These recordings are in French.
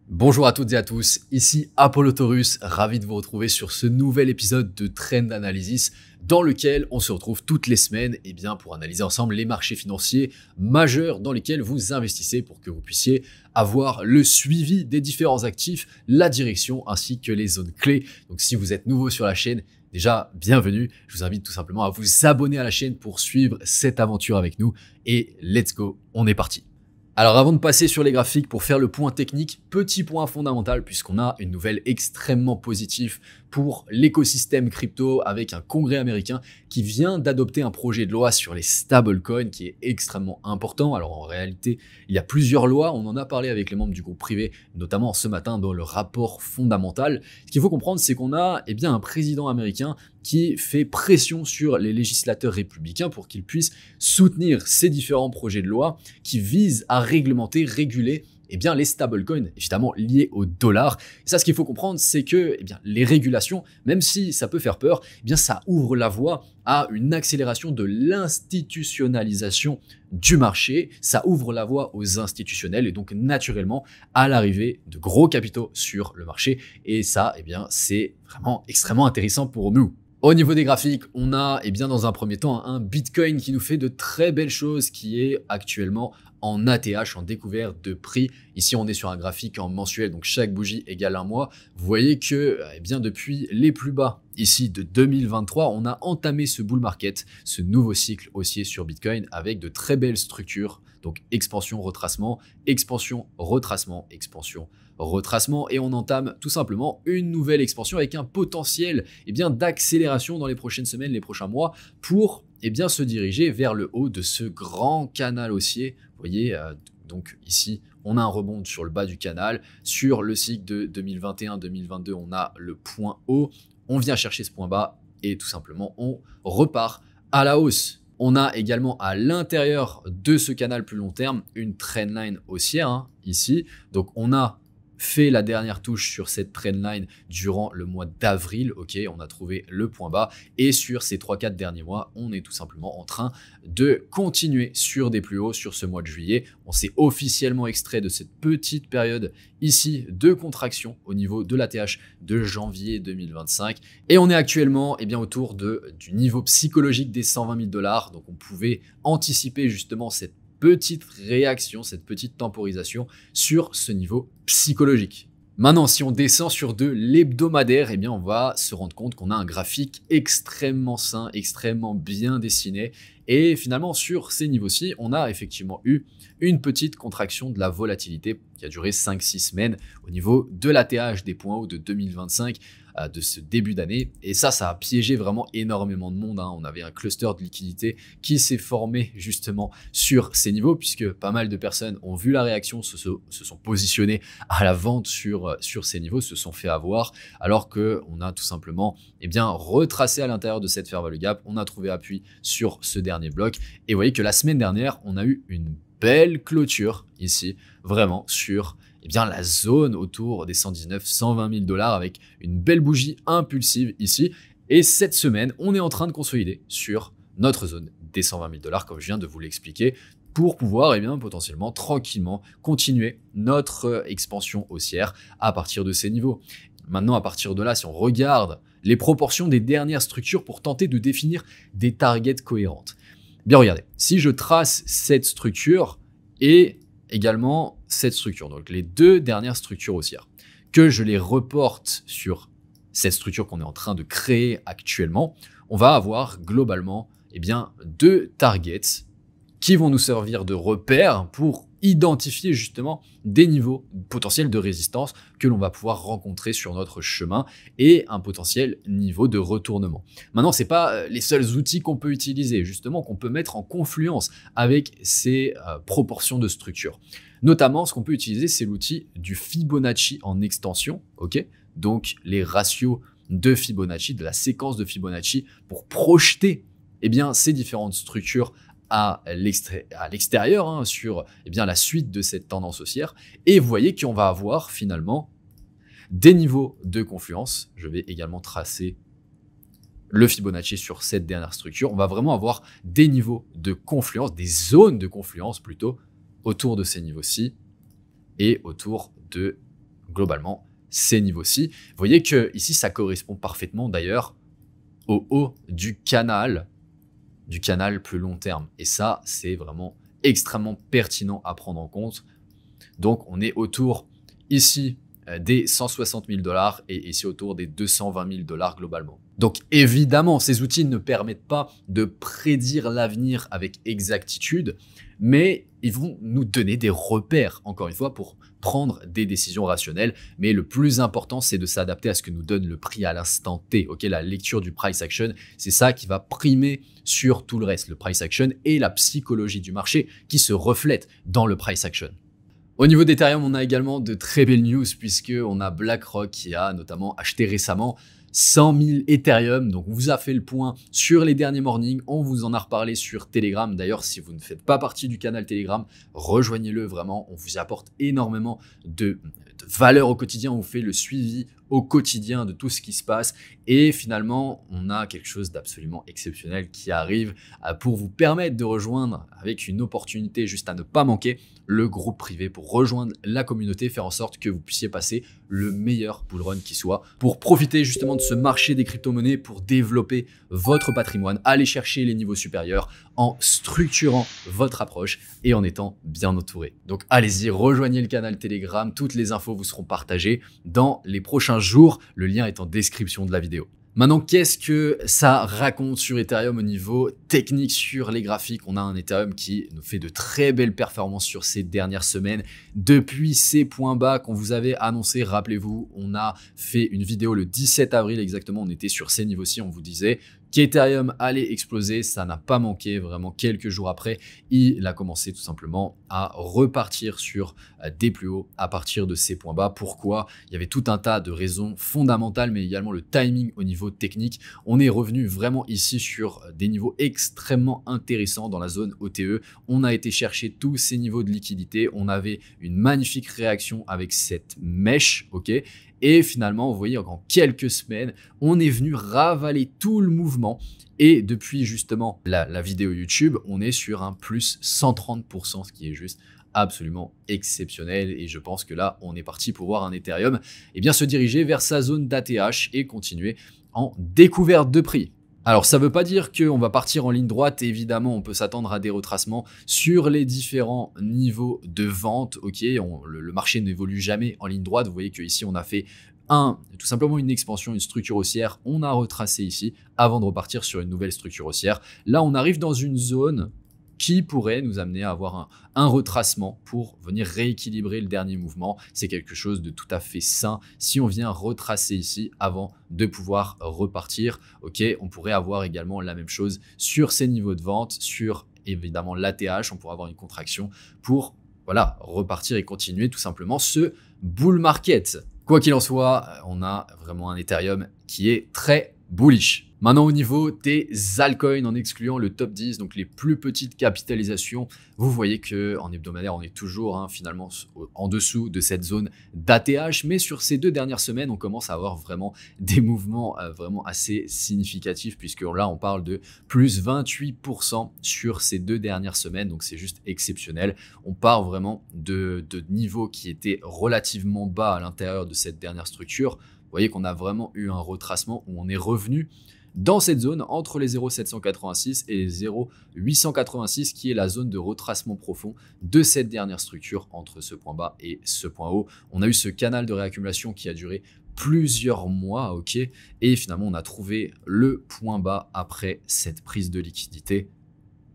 Bonjour à toutes et à tous, ici Apollotauros, ravi de vous retrouver sur ce nouvel épisode de Trend Analysis dans lequel on se retrouve toutes les semaines pour analyser ensemble les marchés financiers majeurs dans lesquels vous investissez pour que vous puissiez avoir le suivi des différents actifs, la direction ainsi que les zones clés. Donc si vous êtes nouveau sur la chaîne, déjà bienvenue, je vous invite tout simplement à vous abonner à la chaîne pour suivre cette aventure avec nous et let's go, on est parti. Alors avant de passer sur les graphiques pour faire le point technique, petit point fondamental puisqu'on a une nouvelle extrêmement positive pour l'écosystème crypto avec un congrès américain qui vient d'adopter un projet de loi sur les stablecoins qui est extrêmement important. Alors en réalité, il y a plusieurs lois, on en a parlé avec les membres du groupe privé, notamment ce matin dans le rapport fondamental. Ce qu'il faut comprendre, c'est qu'on a un président américain qui fait pression sur les législateurs républicains pour qu'ils puissent soutenir ces différents projets de loi qui visent à réglementer, réguler les stablecoins, évidemment liés au dollar. Et ça, ce qu'il faut comprendre, c'est que les régulations, même si ça peut faire peur, ça ouvre la voie à une accélération de l'institutionnalisation du marché. Ça ouvre la voie aux institutionnels et donc naturellement à l'arrivée de gros capitaux sur le marché. Et ça, c'est vraiment extrêmement intéressant pour nous. Au niveau des graphiques, on a dans un premier temps un Bitcoin qui nous fait de très belles choses, qui est actuellement en ATH, en découverte de prix. Ici, on est sur un graphique en mensuel, donc chaque bougie égale un mois. Vous voyez que depuis les plus bas ici de 2023, on a entamé ce bull market, ce nouveau cycle haussier sur Bitcoin avec de très belles structures. Donc expansion, retracement, expansion, retracement, expansion, retracement. Et on entame tout simplement une nouvelle expansion avec un potentiel d'accélération dans les prochaines semaines, les prochains mois pour se diriger vers le haut de ce grand canal haussier. Vous voyez, donc ici, on a un rebond sur le bas du canal. Sur le cycle de 2021-2022, on a le point haut. On vient chercher ce point bas et tout simplement, on repart à la hausse. On a également à l'intérieur de ce canal plus long terme une trendline haussière ici. Donc on a fait la dernière touche sur cette trendline durant le mois d'avril. Ok, on a trouvé le point bas et sur ces 3-4 derniers mois, on est tout simplement en train de continuer sur des plus hauts sur ce mois de juillet. On s'est officiellement extrait de cette petite période ici de contraction au niveau de l'ATH de janvier 2025 et on est actuellement autour du niveau psychologique des 120 000 $. Donc on pouvait anticiper justement cette petite réaction, cette petite temporisation sur ce niveau psychologique. Maintenant, si on descend sur de l'hebdomadaire, on va se rendre compte qu'on a un graphique extrêmement sain, extrêmement bien dessiné. Et finalement, sur ces niveaux-ci, on a effectivement eu une petite contraction de la volatilité qui a duré 5-6 semaines au niveau de l'ATH des points hauts de 2025, de ce début d'année. Et ça a piégé vraiment énormément de monde. On avait un cluster de liquidité qui s'est formé justement sur ces niveaux puisque pas mal de personnes ont vu la réaction, se sont positionnées à la vente sur ces niveaux, se sont fait avoir alors qu'on a tout simplement retracé à l'intérieur de cette fair value gap. On a trouvé appui sur ce dernier bloc et vous voyez que la semaine dernière, on a eu une belle clôture ici, vraiment sur la zone autour des 119-120 000 $ avec une belle bougie impulsive ici. Et cette semaine, on est en train de consolider sur notre zone des 120 000 $, comme je viens de vous l'expliquer, pour pouvoir potentiellement, tranquillement, continuer notre expansion haussière à partir de ces niveaux. Maintenant, à partir de là, si on regarde les proportions des dernières structures pour tenter de définir des targets cohérentes. Bien, regardez, si je trace cette structure et également cette structure, donc les deux dernières structures haussières, que je les reporte sur cette structure qu'on est en train de créer actuellement, on va avoir globalement deux targets qui vont nous servir de repères pour identifier justement des niveaux potentiels de résistance que l'on va pouvoir rencontrer sur notre chemin et un potentiel niveau de retournement. Maintenant, c'est pas les seuls outils qu'on peut utiliser, justement, qu'on peut mettre en confluence avec ces proportions de structure. Notamment, ce qu'on peut utiliser, c'est l'outil du Fibonacci en extension, ok ? Donc, les ratios de Fibonacci, de la séquence de Fibonacci pour projeter ces différentes structures à l'extérieur sur la suite de cette tendance haussière. Et vous voyez qu'on va avoir finalement des niveaux de confluence. Je vais également tracer le Fibonacci sur cette dernière structure. On va vraiment avoir des niveaux de confluence, des zones de confluence plutôt, autour de ces niveaux-ci et autour de globalement ces niveaux-ci. Vous voyez que ici ça correspond parfaitement d'ailleurs au haut du canal plus long terme. Et ça, c'est vraiment extrêmement pertinent à prendre en compte. Donc, on est autour ici des 160 000 $ et ici autour des 220 000 $ globalement. Donc, évidemment, ces outils ne permettent pas de prédire l'avenir avec exactitude, mais ils vont nous donner des repères, encore une fois, pour prendre des décisions rationnelles. Mais le plus important, c'est de s'adapter à ce que nous donne le prix à l'instant T. Ok, la lecture du price action, c'est ça qui va primer sur tout le reste. Le price action et la psychologie du marché qui se reflètent dans le price action. Au niveau d'Ethereum, on a également de très belles news puisqu'on a BlackRock qui a notamment acheté récemment 100 000 Ethereum. Donc, on vous a fait le point sur les derniers mornings. On vous en a reparlé sur Telegram. D'ailleurs, si vous ne faites pas partie du canal Telegram, rejoignez-le vraiment. On vous apporte énormément de valeur au quotidien. On vous fait le suivi au quotidien de tout ce qui se passe. Et finalement, on a quelque chose d'absolument exceptionnel qui arrive pour vous permettre de rejoindre avec une opportunité juste à ne pas manquer le groupe privé pour rejoindre la communauté, faire en sorte que vous puissiez passer le meilleur bull run qui soit pour profiter justement de ce marché des crypto-monnaies pour développer votre patrimoine, aller chercher les niveaux supérieurs en structurant votre approche et en étant bien entouré. Donc allez-y, rejoignez le canal Telegram, toutes les infos vous seront partagées dans les prochains jours, le lien est en description de la vidéo. Maintenant, qu'est-ce que ça raconte sur Ethereum au niveau technique sur les graphiques? On a un Ethereum qui nous fait de très belles performances sur ces dernières semaines. Depuis ces points bas qu'on vous avait annoncé, rappelez-vous, on a fait une vidéo le 17 avril exactement, on était sur ces niveaux-ci, on vous disait qu'Ethereum allait exploser, ça n'a pas manqué, vraiment quelques jours après, il a commencé tout simplement à repartir sur des plus hauts à partir de ces points bas. Pourquoi? Il y avait tout un tas de raisons fondamentales, mais également le timing au niveau technique. On est revenu vraiment ici sur des niveaux extrêmement intéressants dans la zone OTE. On a été chercher tous ces niveaux de liquidité, on avait une magnifique réaction avec cette mèche, ok? Et finalement, vous voyez, en quelques semaines, on est venu ravaler tout le mouvement. Et depuis justement la vidéo YouTube, on est sur un plus 130%, ce qui est juste absolument exceptionnel. Et je pense que là, on est parti pour voir un Ethereum se diriger vers sa zone d'ATH et continuer en découverte de prix. Alors, ça ne veut pas dire qu'on va partir en ligne droite. Évidemment, on peut s'attendre à des retracements sur les différents niveaux de vente. Ok, le marché n'évolue jamais en ligne droite. Vous voyez qu'ici, on a fait tout simplement une expansion, une structure haussière. On a retracé ici avant de repartir sur une nouvelle structure haussière. Là, on arrive dans une zone qui pourrait nous amener à avoir un retracement pour venir rééquilibrer le dernier mouvement. C'est quelque chose de tout à fait sain. Si on vient retracer ici avant de pouvoir repartir, ok, on pourrait avoir également la même chose sur ces niveaux de vente, sur évidemment l'ATH, on pourrait avoir une contraction pour repartir et continuer tout simplement ce bull market. Quoi qu'il en soit, on a vraiment un Ethereum qui est très bullish. Maintenant, au niveau des altcoins, en excluant le top 10, donc les plus petites capitalisations, vous voyez qu'en hebdomadaire, on est toujours finalement en dessous de cette zone d'ATH. Mais sur ces 2 dernières semaines, on commence à avoir vraiment des mouvements vraiment assez significatifs, puisque là, on parle de plus 28% sur ces 2 dernières semaines. Donc, c'est juste exceptionnel. On part vraiment de niveaux qui étaient relativement bas à l'intérieur de cette dernière structure. Vous voyez qu'on a vraiment eu un retracement où on est revenu dans cette zone entre les 0,786 et les 0,886 qui est la zone de retracement profond de cette dernière structure entre ce point bas et ce point haut. On a eu ce canal de réaccumulation qui a duré plusieurs mois, ok, et finalement on a trouvé le point bas après cette prise de liquidité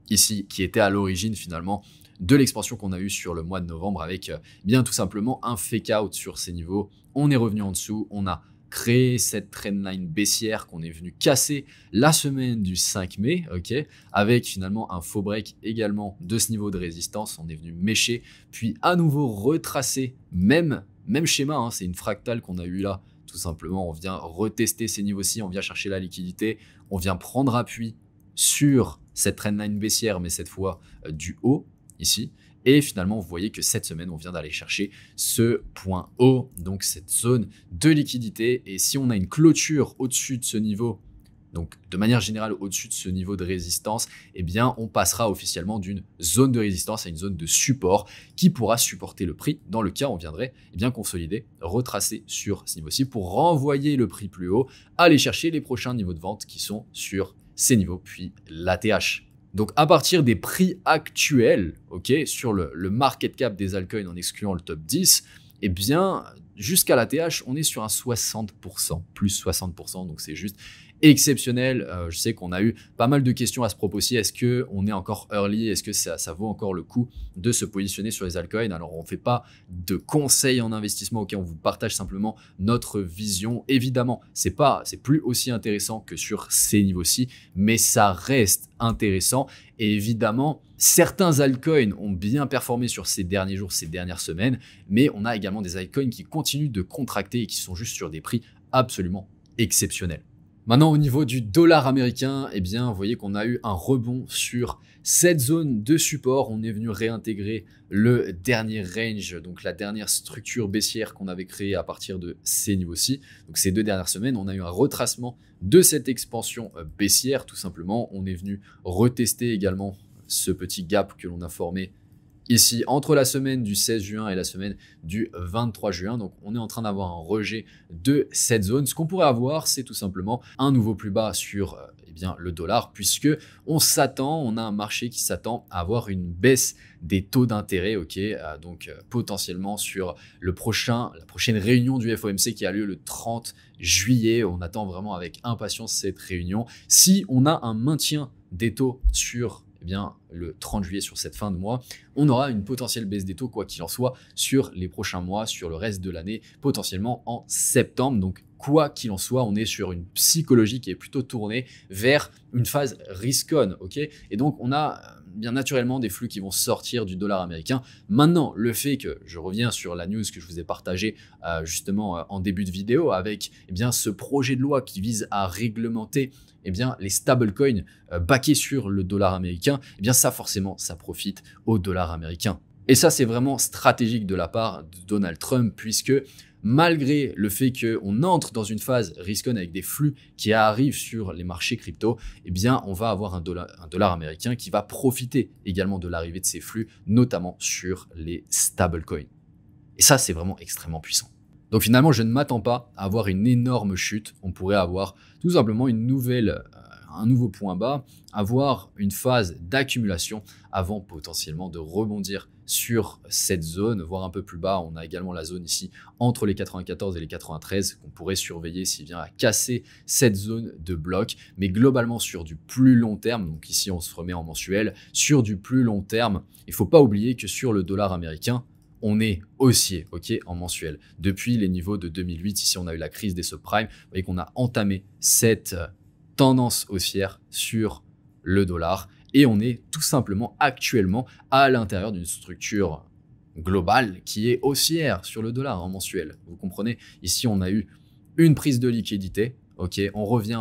ici qui était à l'origine finalement de l'expansion qu'on a eue sur le mois de novembre avec bien tout simplement un fake out sur ces niveaux. On est revenu en dessous, on a créé cette trendline baissière qu'on est venu casser la semaine du 5 mai, ok, avec finalement un faux break également de ce niveau de résistance. On est venu mécher, puis à nouveau retracer, même schéma, c'est une fractale qu'on a eu là. Tout simplement, on vient retester ces niveaux-ci, on vient chercher la liquidité, on vient prendre appui sur cette trendline baissière, mais cette fois du haut ici. Et finalement, vous voyez que cette semaine, on vient d'aller chercher ce point haut, donc cette zone de liquidité. Et si on a une clôture au-dessus de ce niveau donc de manière générale au-dessus de ce niveau de résistance, eh bien on passera officiellement d'une zone de résistance à une zone de support qui pourra supporter le prix dans le cas où on viendrait eh bien consolider, retracer sur ce niveau-ci pour renvoyer le prix plus haut, aller chercher les prochains niveaux de vente qui sont sur ces niveaux, puis l'ATH. Donc à partir des prix actuels, ok, sur le market cap des altcoins en excluant le top 10, eh bien jusqu'à l'ATH, on est sur un 60%, plus 60%, donc c'est juste exceptionnel. Je sais qu'on a eu pas mal de questions à ce propos-ci. Est-ce qu'on est encore early? Est-ce que ça vaut encore le coup de se positionner sur les altcoins? Alors, on ne fait pas de conseils en investissement, ok, on vous partage simplement notre vision. Évidemment, c'est plus aussi intéressant que sur ces niveaux-ci, mais ça reste intéressant. Et évidemment, certains altcoins ont bien performé sur ces derniers jours, ces dernières semaines, mais on a également des altcoins qui continuent de contracter et qui sont juste sur des prix absolument exceptionnels. Maintenant, au niveau du dollar américain, eh bien, vous voyez qu'on a eu un rebond sur cette zone de support. On est venu réintégrer le dernier range, donc la dernière structure baissière qu'on avait créée à partir de ces niveaux-ci. Donc, ces 2 dernières semaines, on a eu un retracement de cette expansion baissière, tout simplement. On est venu retester également ce petit gap que l'on a formé ici, entre la semaine du 16 juin et la semaine du 23 juin, donc on est en train d'avoir un rejet de cette zone. Ce qu'on pourrait avoir, c'est tout simplement un nouveau plus bas sur eh bien, le dollar, puisque on a un marché qui s'attend à avoir une baisse des taux d'intérêt, ok, donc potentiellement sur la prochaine réunion du FOMC qui a lieu le 30 juillet. On attend vraiment avec impatience cette réunion. Si on a un maintien des taux sur eh bien, le 30 juillet, sur cette fin de mois, on aura une potentielle baisse des taux, quoi qu'il en soit, sur les prochains mois, sur le reste de l'année, potentiellement en septembre. Donc, quoi qu'il en soit, on est sur une psychologie qui est plutôt tournée vers une phase risk-on, ok? Et donc, on a bien naturellement des flux qui vont sortir du dollar américain. Maintenant, le fait que, je reviens sur la news que je vous ai partagée justement en début de vidéo, avec eh bien, ce projet de loi qui vise à réglementer eh bien, les stablecoins backés sur le dollar américain, eh bien ça forcément, ça profite au dollar américain. Et ça, c'est vraiment stratégique de la part de Donald Trump, puisque malgré le fait qu'on entre dans une phase risk-on avec des flux qui arrivent sur les marchés crypto, eh bien, on va avoir un dollar américain qui va profiter également de l'arrivée de ces flux, notamment sur les stablecoins. Et ça, c'est vraiment extrêmement puissant. Donc finalement, je ne m'attends pas à avoir une énorme chute. On pourrait avoir tout simplement un nouveau point bas, avoir une phase d'accumulation avant potentiellement de rebondir sur cette zone, voire un peu plus bas. On a également la zone ici entre les 94 et les 93 qu'on pourrait surveiller s'il vient à casser cette zone de bloc. Mais globalement, sur du plus long terme, donc ici on se remet en mensuel, sur du plus long terme, il ne faut pas oublier que sur le dollar américain, on est haussier, ok, en mensuel. Depuis les niveaux de 2008, ici on a eu la crise des subprimes, vous voyez qu'on a entamé cette tendance haussière sur le dollar et on est tout simplement actuellement à l'intérieur d'une structure globale qui est haussière sur le dollar en mensuel. Vous comprenez? Ici on a eu une prise de liquidité, ok, on revient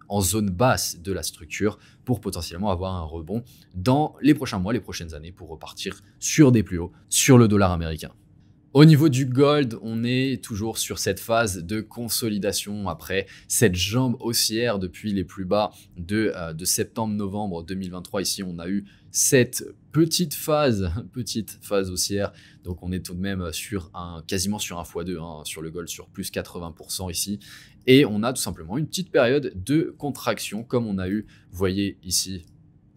en zone basse de la structure pour potentiellement avoir un rebond dans les prochains mois, les prochaines années pour repartir sur des plus hauts sur le dollar américain. Au niveau du gold, on est toujours sur cette phase de consolidation après cette jambe haussière depuis les plus bas de septembre-novembre 2023. Ici, on a eu cette petite phase haussière. Donc, on est tout de même quasiment sur un x2 sur le gold, sur plus 80% ici. Et on a tout simplement une petite période de contraction comme on a eu, vous voyez ici,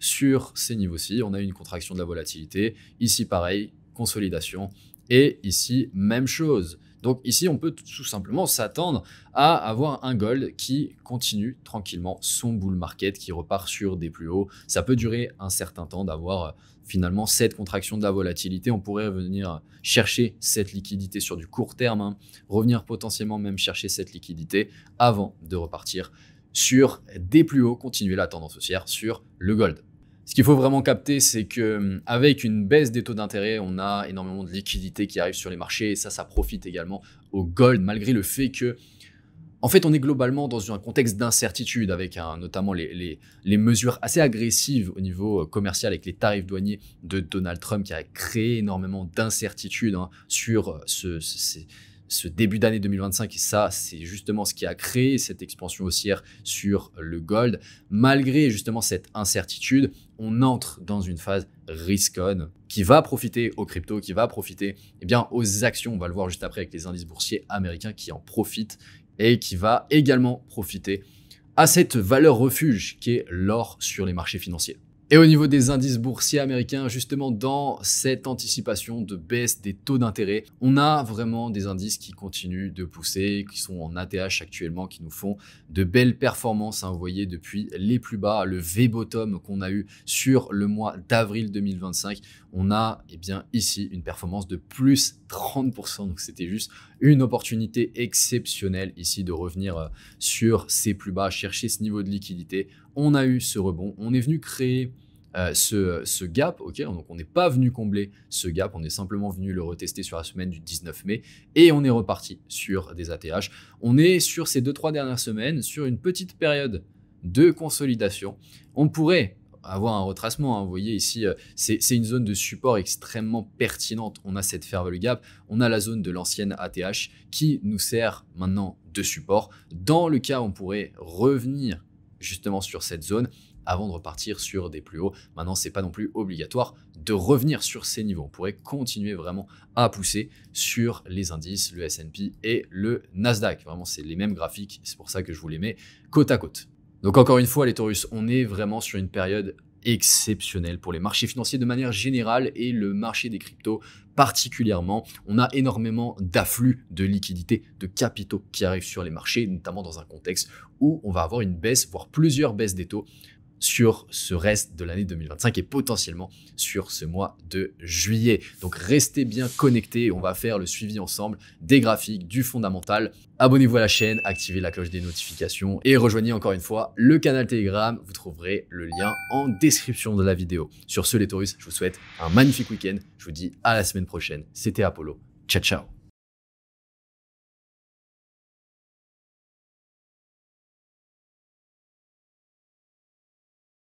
sur ces niveaux-ci. On a eu une contraction de la volatilité. Ici, pareil, consolidation. Et ici, même chose. Donc ici, on peut tout simplement s'attendre à avoir un gold qui continue tranquillement son bull market, qui repart sur des plus hauts. Ça peut durer un certain temps d'avoir finalement cette contraction de la volatilité. On pourrait venir chercher cette liquidité sur du court terme, revenir potentiellement même chercher cette liquidité avant de repartir sur des plus hauts, continuer la tendance haussière sur le gold. Ce qu'il faut vraiment capter, c'est qu'avec une baisse des taux d'intérêt, on a énormément de liquidités qui arrivent sur les marchés et ça profite également au gold, malgré le fait que, en fait, on est globalement dans un contexte d'incertitude avec notamment les mesures assez agressives au niveau commercial avec les tarifs douaniers de Donald Trump qui a créé énormément d'incertitudes sur ce début d'année 2025, et ça, c'est justement ce qui a créé cette expansion haussière sur le gold. Malgré justement cette incertitude, on entre dans une phase risk-on qui va profiter aux cryptos, qui va profiter aux actions. On va le voir juste après avec les indices boursiers américains qui en profitent et qui va également profiter à cette valeur refuge qui est l'or sur les marchés financiers. Et au niveau des indices boursiers américains, justement dans cette anticipation de baisse des taux d'intérêt, on a vraiment des indices qui continuent de pousser, qui sont en ATH actuellement, qui nous font de belles performances. Vous voyez depuis les plus bas, le V-bottom qu'on a eu sur le mois d'avril 2025, on a ici une performance de plus 30%. Donc c'était juste une opportunité exceptionnelle ici de revenir sur ces plus bas, chercher ce niveau de liquidité. On a eu ce rebond, on est venu créer ce gap, ok, donc on n'est pas venu combler ce gap, on est simplement venu le retester sur la semaine du 19 mai et on est reparti sur des ATH. On est sur ces 2-3 dernières semaines sur une petite période de consolidation. On pourrait avoir un retracement, vous voyez ici, c'est une zone de support extrêmement pertinente. On a cette fair value gap, on a la zone de l'ancienne ATH qui nous sert maintenant de support. Dans le cas où on pourrait revenir justement sur cette zone avant de repartir sur des plus hauts. Maintenant, c'est pas non plus obligatoire de revenir sur ces niveaux. On pourrait continuer vraiment à pousser sur les indices, le S&P et le Nasdaq. Vraiment, c'est les mêmes graphiques. C'est pour ça que je vous les mets côte à côte. Donc encore une fois, les Taurus, on est vraiment sur une période exceptionnelle pour les marchés financiers de manière générale et le marché des cryptos particulièrement. On a énormément d'afflux de liquidités, de capitaux qui arrivent sur les marchés, notamment dans un contexte où on va avoir une baisse, voire plusieurs baisses des taux sur ce reste de l'année 2025 et potentiellement sur ce mois de juillet. Donc restez bien connectés, on va faire le suivi ensemble des graphiques, du fondamental. Abonnez-vous à la chaîne, activez la cloche des notifications et rejoignez encore une fois le canal Telegram. Vous trouverez le lien en description de la vidéo. Sur ce les Taurus, je vous souhaite un magnifique week-end. Je vous dis à la semaine prochaine. C'était Apollo. Ciao ciao.